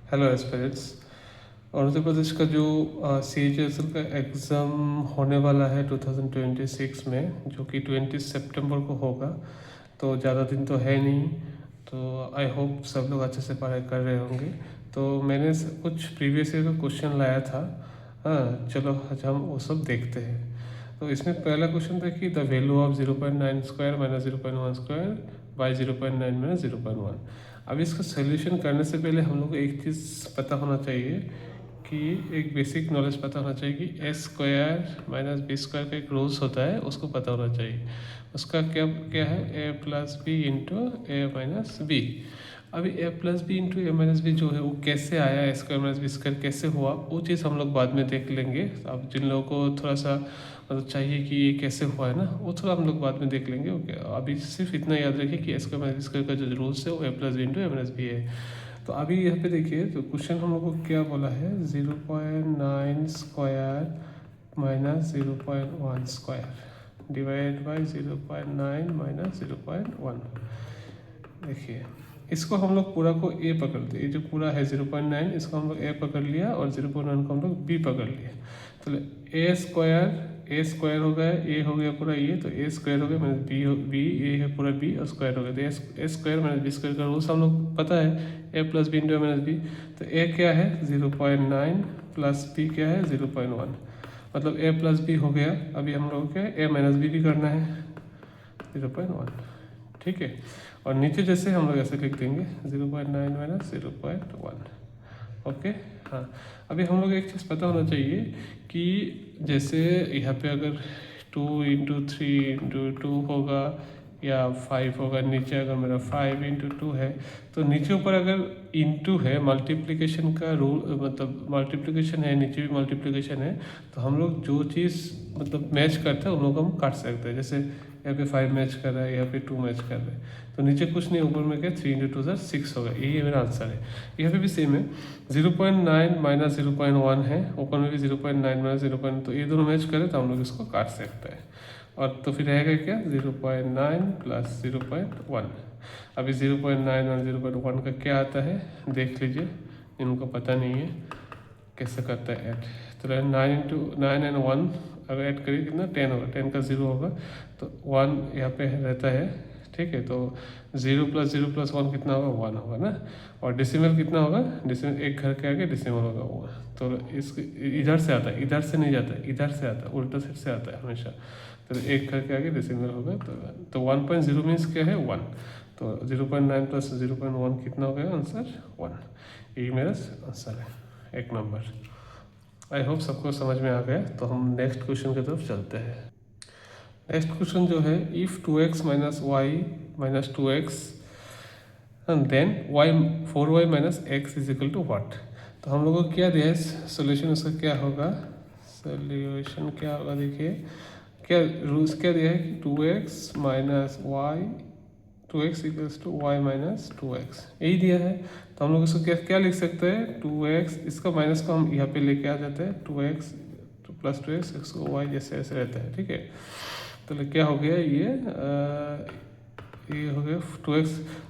Hello aspirants. Arunachal Pradesh का जो CHSL का एग्ज़ाम होने वाला है 2026 में, जो कि 20 सितंबर को होगा, तो ज़्यादा दिन तो है नहीं। तो आई होप सब लोग अच्छे से पढ़ाई कर रहे होंगे। तो मैंने कुछ प्रीवियस ईयर का क्वेश्चन लाया था। हाँ, चलो आज हम वो सब देखते हैं। तो इसमें पहला क्वेश्चन था कि the value of 0.9 square minus 0.1 square by 0.9 minus 0.1। अब इसका सोल्यूशन करने से पहले हम लोग को एक चीज़ पता होना चाहिए कि एक बेसिक नॉलेज पता होना चाहिए कि ए स्क्वायर माइनस बी स्क्वायर का एक रूल्स होता है, उसको पता होना चाहिए। उसका क्या क्या है, ए प्लस बी इंटू ए माइनस बी। अभी ए प्लस बी इंटू ए माइनस बी जो है वो कैसे आया, ए स्क्वायर माइनस बी स्क्वायर कैसे हुआ, वो चीज़ हम लोग बाद में देख लेंगे। अब जिन लोगों को थोड़ा सा मतलब चाहिए कि ये कैसे हुआ है ना, वो थोड़ा हम लोग बाद में देख लेंगे। ओके, अभी सिर्फ इतना याद रखिए कि ए स्क्वायर माइनस बी स्क्वायर का जो रूल्स है वो ए प्लस बी इंटू ए माइनस बी है। तो अभी यहाँ पे देखिए, तो क्वेश्चन हम लोग को क्या बोला है, 0.9 square minus 0.1 square divide by 0.9 minus 0.1। देखिए, इसको हम लोग पूरा को ए पकड़ते, ये जो पूरा है 0.9, इसको हम लोग ए पकड़ लिया और 0.1 को हम लोग बी पकड़ लिया। तो ए स्क्वायर हो गया, ए हो गया पूरा ये, तो ए स्क्वायर हो गया माइनस बी बी, ए है पूरा बी और स्क्वायर हो गया। तो ए स्क्वायर माइनस बी स्क्वायर का रूल्स हम लोग पता है, ए प्लस बी इंटू ए माइनस बी। तो ए क्या है 0.9 प्लस बी क्या है 0.1, मतलब ए प्लस बी हो गया। अभी हम लोग क्या ए माइनस बी भी करना है 0.1, ठीक है। और नीचे जैसे हम लोग ऐसे लिख देंगे 0.9 माइनस 0.1। ओके, हाँ। अभी हम लोग एक चीज़ पता होना चाहिए कि जैसे यहाँ पे अगर 2 इंटू 3 इंटू 2 होगा या 5 होगा, नीचे अगर मेरा 5 इंटू 2 है, तो नीचे ऊपर अगर इंटू है, मल्टीप्लिकेशन का रूल, मतलब मल्टीप्लिकेशन है, नीचे भी मल्टीप्लिकेशन है, तो हम लोग जो चीज़ मतलब मैच करता है उन लोग को हम काट सकते हैं। जैसे यहाँ पे 5 मैच कर रहा है, यहाँ पे 2 मैच कर रहा है, तो नीचे कुछ नहीं, ऊपर में क्या 3 इंटू 2 6 होगा। यही मेरा आंसर है। यहाँ पे भी सेम है, 0.9 माइनस 0.1 है, ऊपर में भी 0.9 माइनस 0.1, तो ये दोनों मैच करें तो हम लोग इसको काट सकते हैं। और तो फिर रहेगा क्या 0.9 प्लस 0.1। अभी 0.9 और 0.1 का क्या आता है देख लीजिए, इनको पता नहीं है कैसे करता है ऐड। तो 9 इंटू 9 एंड 1 अगर ऐड करिए कितना 10 होगा, 10 का 0 होगा, तो 1 यहाँ पे रहता है, ठीक है। तो 0 प्लस 0 प्लस 1 कितना होगा 1 होगा ना। और डेसिमल कितना होगा, डेसिमल एक घर के आगे डेसिमल होगा वो, तो इस इधर से आता है, इधर से नहीं जाता है, इधर से आता है, उल्टा साइड से आता है हमेशा। तो एक घर के आगे डेसिमल होगा, तो 1.0 मीन्स क्या है 1। तो 0.9 प्लस 0.1 कितना हो गया आंसर 1। यही मेरा आंसर है, एक नंबर। आई होप सबको समझ में आ गया। तो हम नेक्स्ट क्वेश्चन की तरफ चलते हैं। नेक्स्ट क्वेश्चन जो है, if 2x minus y minus 2x then y 4y minus x is equal to what. तो हम लोगों को क्या दिया है सोल्यूशन, उसका क्या होगा, सोल्यूशन क्या होगा, देखिए क्या रूल्स क्या दिया है कि 2x minus y 2x equals to y minus 2x, यही दिया है। तो हम लोग इसको क्या क्या लिख सकते हैं, 2x, इसका माइनस को हम यहाँ पे लेके आ जाते हैं, 2x प्लस 2x, इसको y जैसे ऐसे रहता है, ठीक है। तो क्या हो गया ये हो गया 2x।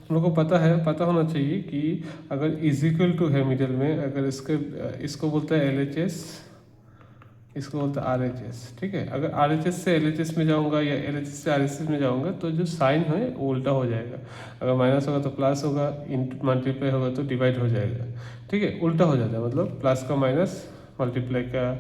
हम लोग को पता होना चाहिए कि अगर इज इक्वल टू है मिडिल में, अगर इसको बोलता है LHS, इसको बोलता है RHS, ठीक है। अगर RHS से LHS में जाऊंगा या LHS से RHS में जाऊंगा तो जो साइन है वो उल्टा हो जाएगा। अगर माइनस होगा तो प्लस होगा, इंटू मल्टीप्लाई होगा तो डिवाइड हो जाएगा, ठीक है। उल्टा हो जाता है, मतलब प्लस का माइनस, मल्टीप्लाई का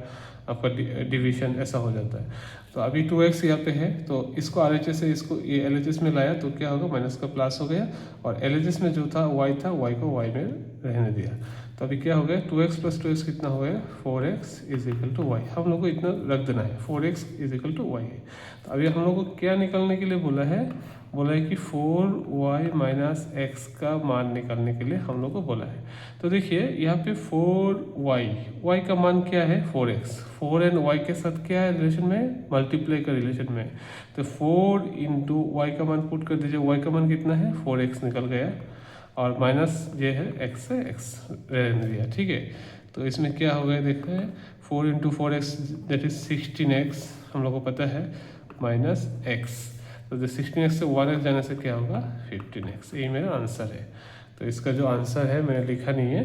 आपका डिवीजन, ऐसा हो जाता है। तो अभी 2x यहाँ पे है, तो इसको RHS से इसको ये LHS में लाया तो क्या होगा, माइनस का प्लस हो गया, और LHS में जो था y था, y को y में रहने दिया। तो अभी क्या हो गया 2x प्लस 2x कितना हो गया 4x is equal to Y. हम लोग को इतना रख देना है, 4x is equal to Y है। तो अभी हम लोग को क्या निकालने के लिए बोला है कि 4y माइनस एक्स का मान निकालने के लिए हम लोग को बोला है। तो देखिए यहाँ पे 4y का मान क्या है 4x, 4 एंड y के साथ क्या है रिलेशन में, मल्टीप्लाई का रिलेशन में। तो 4 इंटू वाई का मान पुट कर दीजिए, y का मान कितना है 4x निकल गया, और माइनस ये है x से x रहने दिया, ठीक है। तो इसमें क्या हो गया देखते हैं, 4 into 4x that is 16x, हम लोग को पता है, माइनस x, तो 16x से 1x जाने से क्या होगा 15x, यही मेरा आंसर है। तो इसका जो आंसर है मैंने लिखा नहीं है,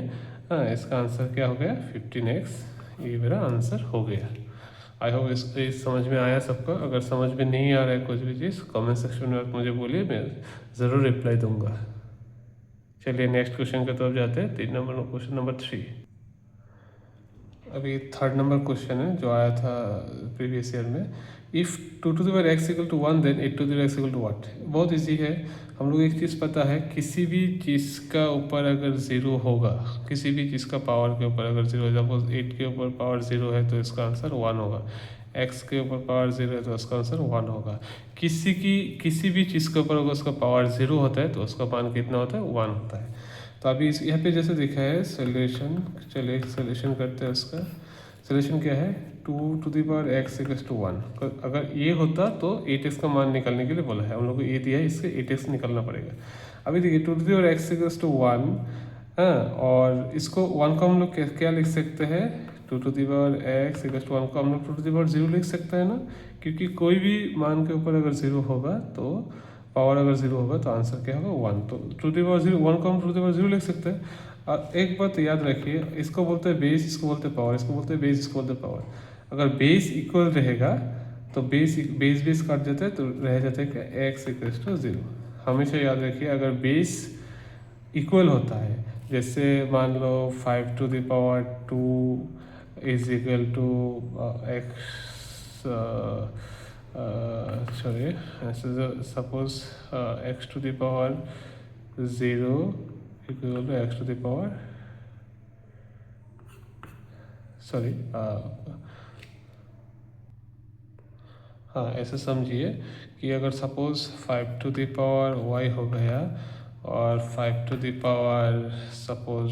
हाँ, इसका आंसर क्या हो गया 15x, ये मेरा आंसर हो गया। आई होप इस समझ में आया सबको। अगर समझ में नहीं आ रहा है कुछ भी चीज़ कमेंट सेक्शन में मुझे बोलिए, मैं ज़रूर रिप्लाई दूंगा। चलिए नेक्स्ट क्वेश्चन की तरफ जाते हैं। 3 नंबर क्वेश्चन नंबर 3। अभी 3rd नंबर क्वेश्चन है जो आया था प्रीवियस ईयर में। If 2x equal to 1 then 8x equal to what. बहुत इजी है। हम लोग एक चीज़ पता है, किसी भी चीज़ का ऊपर अगर ज़ीरो होगा, किसी भी चीज़ का पावर के ऊपर अगर ज़ीरो, सपोज 8 के ऊपर पावर ज़ीरो है तो इसका आंसर 1 होगा। x के ऊपर पावर ज़ीरो है तो उसका आंसर 1 होगा। किसी भी चीज़ के ऊपर अगर उसका पावर ज़ीरो होता है तो उसका मान कितना होता है 1 होता है। तो अभी इस यहाँ पे जैसे दिखा है सोल्यूशन, चलिए सोल्यूशन करते हैं उसका। सोल्यूशन क्या है, 2x इक्वल्स टू 1। अगर ये होता तो 8x का मान निकालने के लिए बोला है हम लोग को, ये दिया है, इससे 8x निकालना पड़ेगा। अभी देखिए 2x इक्वल्स टू 1, हाँ, और इसको 1 को हम लोग क्या लिख सकते हैं, 2x इक्वल्स टू 1 को हम लोग 2 लिख सकते हैं ना, क्योंकि कोई भी मान के ऊपर अगर 0 होगा तो पावर अगर 0 होगा तो आंसर क्या होगा 1। तो 1 को हम 2 लिख सकते हैं। और एक बात याद रखिए, इसको बोलते हैं बेस, इसको बोलते हैं पावर, इसको बोलते हैं बेस, इसको बोलते हैं पावर। अगर बेस इक्वल रहेगा तो बेस काट जाता है तो रह जाता है क्या, x इक्वल्स टू 0। हमेशा याद रखिए, अगर बेस इक्वल होता है, जैसे मान लो 5 to the power 2 is equal to x, sorry, suppose x to the power 0 equal to x to the power, sorry, हाँ, ऐसे समझिए कि अगर suppose 5 to the power y हो गया और 5 to the power सपोज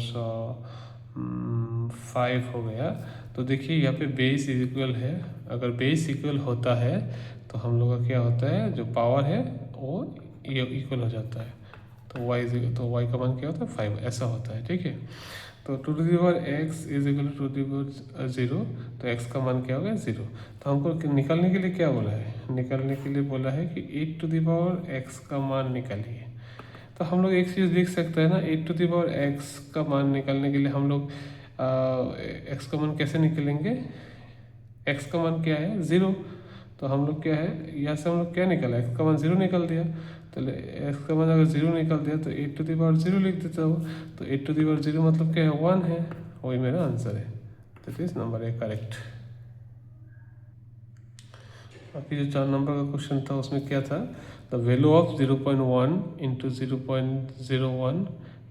5 हो गया, तो देखिए यहाँ पे बेस इक्वल है। अगर बेस इक्वल होता है तो हम लोग का क्या होता है, जो पावर है वो ये इक्वल हो जाता है। तो y का मान क्या होता है 5, ऐसा होता है, ठीक है। तो 2x इज इक्वल टू 0, तो x का मान क्या होगा 0। तो हमको निकालने के लिए क्या बोला है, निकालने के लिए बोला है कि 8x का मान निकालिए। तो हम लोग एक चीज़ लिख सकते हैं ना, 8x का मान निकालने के लिए हम लोग x का मान कैसे निकालेंगे, x का मान क्या है 0। तो हम लोग क्या है, यहाँ से हम लोग क्या निकाला, x का मान 0 निकाल दिया। तो x का मान अगर 0 निकाल दिया तो 8 लिख देता हूँ। तो 8 मतलब क्या है 1 है, वही मेरा आंसर है। तो दिस नंबर है करेक्ट। बाकी जो 4 नंबर का क्वेश्चन था उसमें क्या था, the value of 0.1 into 0.01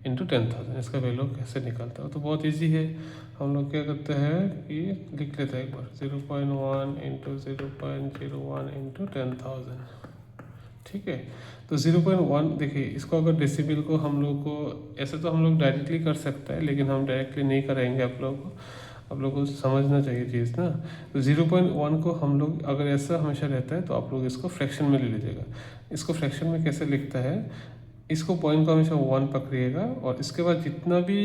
into 10,000, इसका वैल्यू कैसे निकालता है। तो बहुत इजी है, हम लोग क्या करते हैं कि लिख लेते हैं एक बार 0.1 इंटू 0.01 इंटू 10,000, ठीक है। तो 0.1 देखिए, इसको अगर डेसिबल को हम लोग को ऐसे तो हम लोग डायरेक्टली कर सकते हैं, लेकिन हम डायरेक्टली नहीं करेंगे। आप लोगों को समझना चाहिए चीज़ ना। तो 0.1 को हम लोग अगर ऐसा हमेशा रहता है तो आप लोग इसको फ्रैक्शन में ले लीजिएगा। इसको फ्रैक्शन में कैसे लिखता है, इसको पॉइंट को हमेशा 1 पकड़िएगा और इसके बाद जितना भी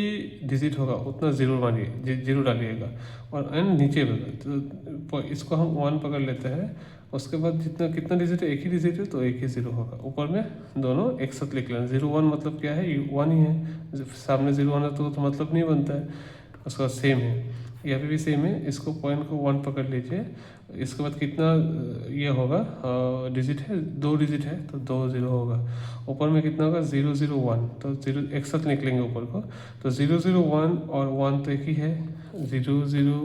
डिजिट होगा उतना ज़ीरो मानिए, जीरो डालिएगा और एंड नीचे बदल। तो इसको हम 1 पकड़ लेते हैं, उसके बाद कितना डिजिट है, एक ही डिजिट है तो एक ही 0 होगा। ऊपर में दोनों एक साथ लिख लेना। 0 1 मतलब क्या है, 1 ही है, सामने 0 1 है तो मतलब नहीं बनता है। उसके बाद सेम है, यहाँ पे भी सेम है। इसको पॉइंट को 1 पकड़ लीजिए, इसके बाद कितना ये होगा, डिजिट है, 2 डिजिट है तो 2 0 होगा। ऊपर में कितना होगा 0 0 1, तो 0 एक साथ निकलेंगे ऊपर को। तो 0 0 1 और 1 तो एक ही है, 0 0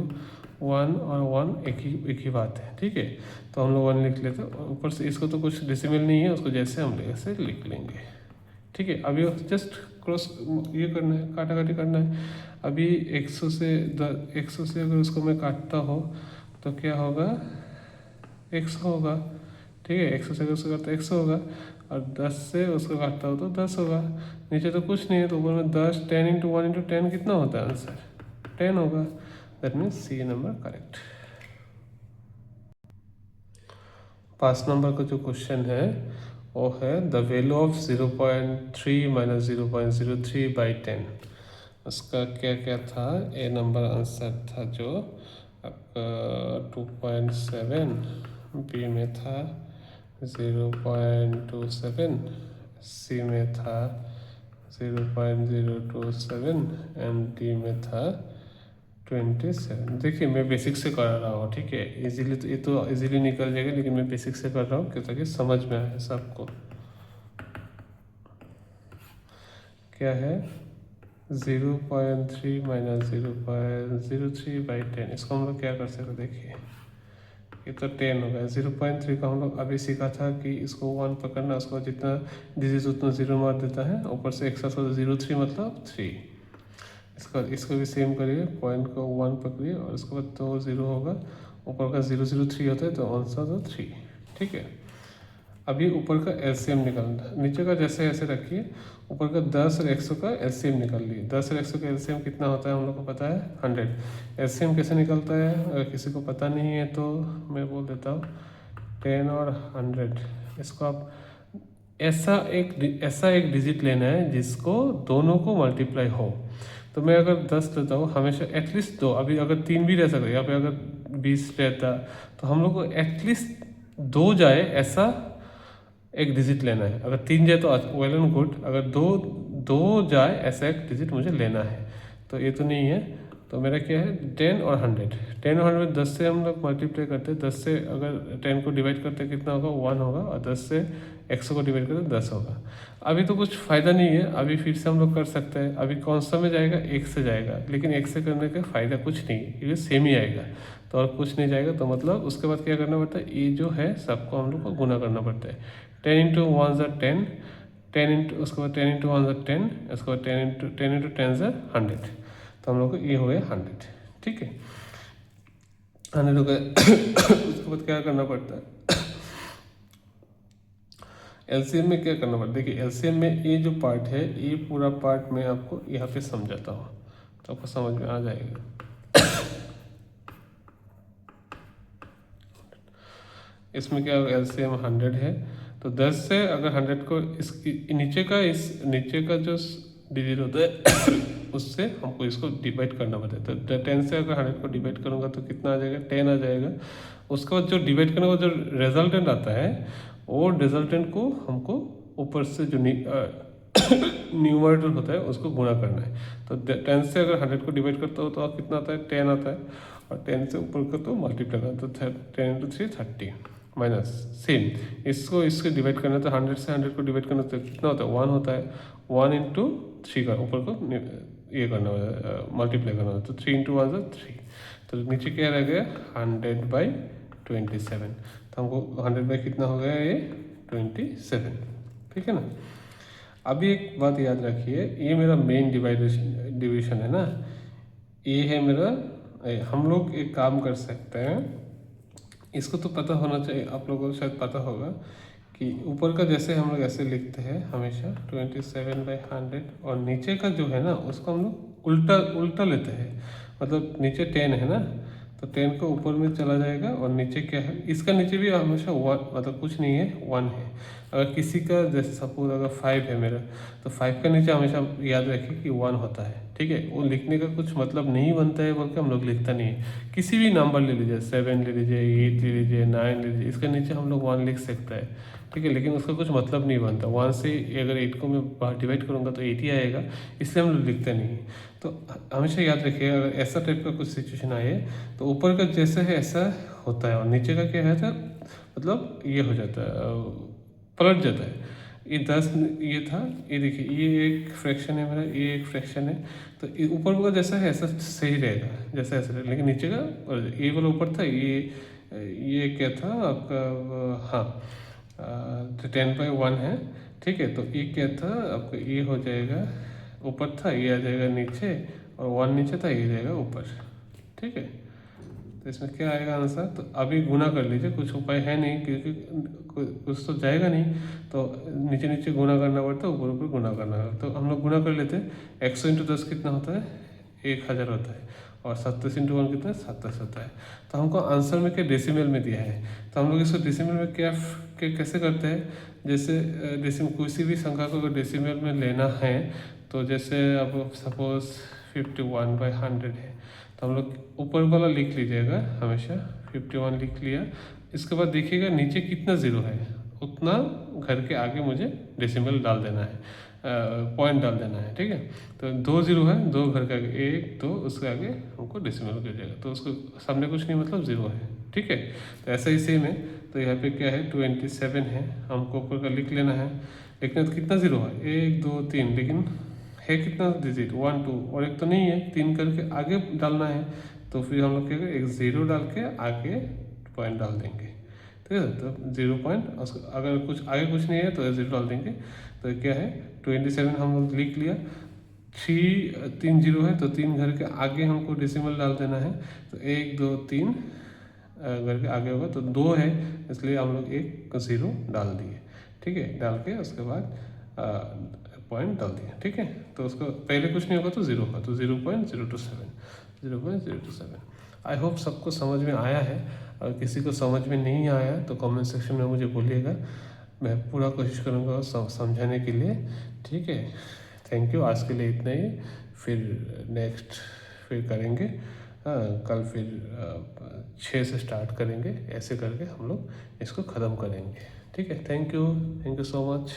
1 और 1 एक ही बात है, ठीक है। तो हम लोग 1 लिख लेते हैं। ऊपर से इसको तो कुछ डेसिमल नहीं है, उसको जैसे हम ऐसे लिख लेंगे, ठीक है। अभी जस्ट क्रॉस ये करना है, काटा काटी करना है। अभी 100 से अगर उसको मैं काटता हो तो क्या होगा 100 होगा, ठीक है। 100 से अगर उसको काटता 100 होगा, और 10 से उसको काटता हो तो 10 होगा। नीचे तो कुछ नहीं है, तो ऊपर में 10, 10 इंटू 1 इंटू 10 कितना होता है आंसर 10 होगा। That means C number correct. 5 number का जो क्वेश्चन है वो है द वैल्यू ऑफ 0.3 माइनस 0.03/10। उसका क्या क्या था, ए नंबर आंसर था जो आपका 2.7, बी में था 0.27, सी में था 0.027 एंड डी में था 27। देखिए मैं बेसिक से कर रहा हूँ, ठीक है, इजीली तो ये तो इजीली निकल जाएगा, लेकिन मैं बेसिक से कर रहा हूँ क्यों, ताकि समझ में आए सबको। क्या है 0.3 माइनस 0.03/10, इसको हम लोग क्या कर सकते, देखिए ये तो 10 हो गया। 0.3 का हम लोग अभी सीखा था कि इसको 1 पकड़ना, उसको जितना डिजिट उतना 0 मार देता है, ऊपर से एक साथ 0.3 मतलब 3। इसको भी सेम करिए, पॉइंट को 1 पकड़िए और उसके बाद तो 0 होगा, ऊपर का 003 होता है तो आंसर तो 3, ठीक है। अभी ऊपर का एलसीएम निकालना, नीचे का जैसे ऐसे रखिए, ऊपर का 10 और 100 का एलसीएम निकाल लिए। 10 और 100 का एलसीएम कितना होता है हम लोग को पता है 100। एलसीएम कैसे निकलता है, अगर किसी को पता नहीं है तो मैं बोल देता हूँ 10 और 100। इसको आप ऐसा एक डिजिट लेना है जिसको दोनों को मल्टीप्लाई हो। तो मैं अगर 10 लेता हूँ हमेशा एटलीस्ट 2, अभी अगर 3 भी रह सकता है, यहाँ पे अगर 20 रहता तो हम लोग को एटलीस्ट 2 जाए ऐसा एक डिजिट लेना है। अगर 3 जाए तो वेल एंड गुड, अगर दो जाए ऐसा एक डिजिट मुझे लेना है। तो ये तो नहीं है, तो मेरा क्या है 10 और 100। 10 और 100 10 से हम लोग मल्टीप्लाई करते हैं, 10 से अगर 10 को डिवाइड करते हैं कितना होगा 1 होगा, और 10 से 100 को डिवाइड करते 10 होगा। अभी तो कुछ फ़ायदा नहीं है, अभी फिर से हम लोग कर सकते हैं। अभी कौन सा में जाएगा, 1 से जाएगा, लेकिन 1 से करने का फ़ायदा कुछ नहीं है, ये सेम ही आएगा, तो और कुछ नहीं जाएगा। तो मतलब उसके बाद क्या करना पड़ता है, ये जो है सबको हम लोग को गुना करना पड़ता है। 10 इंटू 1 ज़ा 10, 10 इंटू उसके बाद 10 इंटू 1 ज़ा 10, उसके बाद 10 इंटू 10 ज़ा 100। तो हम लोग को ये हो गया 100, ठीक है, 100 हो गया। उसके बाद क्या करना पड़ता है, एलसीएम में क्या करना पड़ता है। देखिए एलसीएम में ये जो पार्ट है, ये पूरा पार्ट मैं आपको यहाँ पे समझाता हूँ तो आपको समझ में आ जाएगा। इसमें क्या होगा, एलसीएम 100 है, तो 10 से अगर 100 को इसकी इस नीचे का जो डिजिट होता है उससे हमको इसको डिवाइड करना पड़ता है। तो 10 से अगर 100 को डिवाइड करूँगा तो कितना आ जाएगा, 10 आ जाएगा। उसके बाद जो डिवाइड करने का जो रिजल्टेंट आता है, वो रिजल्टेंट को हमको ऊपर से जो न्यूमरेटर होता है उसको गुणा करना है। तो 10 से अगर 100 को डिवाइड करता हो तो कितना आता है, 10 आता है, और 10 से ऊपर का तो मल्टीप्लाई करना, तो 10 इंटू 3 30 माइनस सेम। इसको डिवाइड करना, तो 100 से 100 को डिवाइड करना तो कितना होता है, 1 होता है। 1 इंटू 3 का ऊपर को ये करना होगा, मल्टीप्लाई करना होगा, तो 3 इंटू 1 ज़ा 3। तो नीचे क्या रह गया 100/27। तो हमको 100 बाई कितना हो गया, ये 27, ठीक है ना। अभी एक बात याद रखिए, ये मेरा मेन डिवीजन है ना, ये है मेरा। हम लोग एक काम कर सकते हैं, इसको तो पता होना चाहिए, आप लोगों को शायद पता होगा कि ऊपर का जैसे हम लोग ऐसे लिखते हैं हमेशा 27/100, और नीचे का जो है ना उसको हम लोग उल्टा लेते हैं। मतलब नीचे 10 है ना, तो 10 को ऊपर में चला जाएगा, और नीचे क्या है, इसका नीचे भी हमेशा 1, मतलब कुछ नहीं है 1 है। अगर किसी का जैसे सपोज अगर 5 है मेरा, तो 5 का नीचे हमेशा याद रखिए कि 1 होता है, ठीक है। वो लिखने का कुछ मतलब नहीं बनता है बोल के हम लोग लिखता नहीं है। किसी भी नंबर ले लीजिए, 7 ले लीजिए, 8 ले लीजिए, 9 ले लीजिए, इसके नीचे हम लोग 1 लिख सकते हैं, ठीक है, लेकिन उसका कुछ मतलब नहीं बनता। 1 से अगर 8 को मैं बाहर डिवाइड करूँगा तो 8 ही आएगा, इसलिए हम लोग लिखते नहीं है। तो हमेशा याद रखिए, अगर ऐसा टाइप का कुछ सिचुएशन आए तो ऊपर का जैसा है ऐसा होता है, और नीचे का क्या है, मतलब ये हो जाता है, पलट जाता है। ये 10 ये था, ये देखिए ये एक फ्रैक्शन है मेरा, ये एक फ्रैक्शन है, तो ऊपर का जैसा है ऐसा सही रहेगा, जैसा ऐसा रहेगा, लेकिन नीचे का ये वाला ऊपर था, ये क्या था आपका, हाँ 10/1 है, ठीक है। तो ये क्या था आपका, ये हो जाएगा ऊपर था, ये आ जाएगा नीचे, और 1 नीचे था, ये जाएगा ऊपर, ठीक है। तो इसमें क्या आएगा आंसर, तो अभी गुना कर लीजिए, कुछ उपाय है नहीं क्योंकि कुछ तो जाएगा नहीं, तो नीचे नीचे गुना करना पड़ता है, ऊपर ऊपर गुना करना है। तो हम लोग गुना कर लेते हैं, 100 इंटू 10 कितना होता है, 1000 होता है, और 27 इंटू 1 कितना है, 27 होता है। तो हमको आंसर में क्या डेसिमल में दिया है, तो हम लोग इसको डेसिमल में कैसे करते हैं, जैसे डेसिमल किसी भी संख्या को अगर डेसिमल में लेना है, तो जैसे अब सपोज 51/100 है, तो हम लोग ऊपर वाला लिख लीजिएगा हमेशा, 51 लिख लिया। इसके बाद देखिएगा नीचे कितना ज़ीरो है, उतना घर के आगे मुझे डेसिमल डाल देना है। पॉइंट डाल देना है, ठीक है। तो 2 जीरो है, 2 घर के आगे 1 2, उसके आगे हमको डेसिमल कर जाएगा, तो उसको सामने कुछ नहीं मतलब 0 है, ठीक है। तो ऐसा ही सेम है, तो यहाँ पे क्या है 27 है, हमको ऊपर का लिख लेना है। लेकिन तो कितना 0 है, 1 2 3, लेकिन है कितना डिजिट 1 2, और एक तो नहीं है, 3 करके आगे डालना है। तो फिर हम लोग क्या करेंगे, एक 0 डाल के आगे पॉइंट डाल देंगे, ठीक है। तो 0 पॉइंट, अगर कुछ आगे कुछ नहीं है तो 0 डाल देंगे। तो क्या है 27 हम लोग लिख लिया। 3 जीरो है, तो 3 घर के आगे हमको डेसिमल डाल देना है। तो 1 2 3 घर के आगे होगा, तो 2 है, इसलिए हम लोग एक 0 डाल दिए, ठीक है। डाल के उसके बाद पॉइंट डाल दिया, ठीक है। तो उसको पहले कुछ नहीं होगा तो 0 होगा, तो 0.027, 0.027। आई होप सबको समझ में आया है। और किसी को समझ में नहीं आया तो कमेंट सेक्शन में मुझे बोलिएगा, मैं पूरा कोशिश करूँगा समझाने के लिए, ठीक है। थैंक यू, आज के लिए इतना ही। फिर नेक्स्ट फिर करेंगे, हाँ कल फिर 6 से स्टार्ट करेंगे, ऐसे करके हम लोग इसको ख़त्म करेंगे, ठीक है। Thank you so much.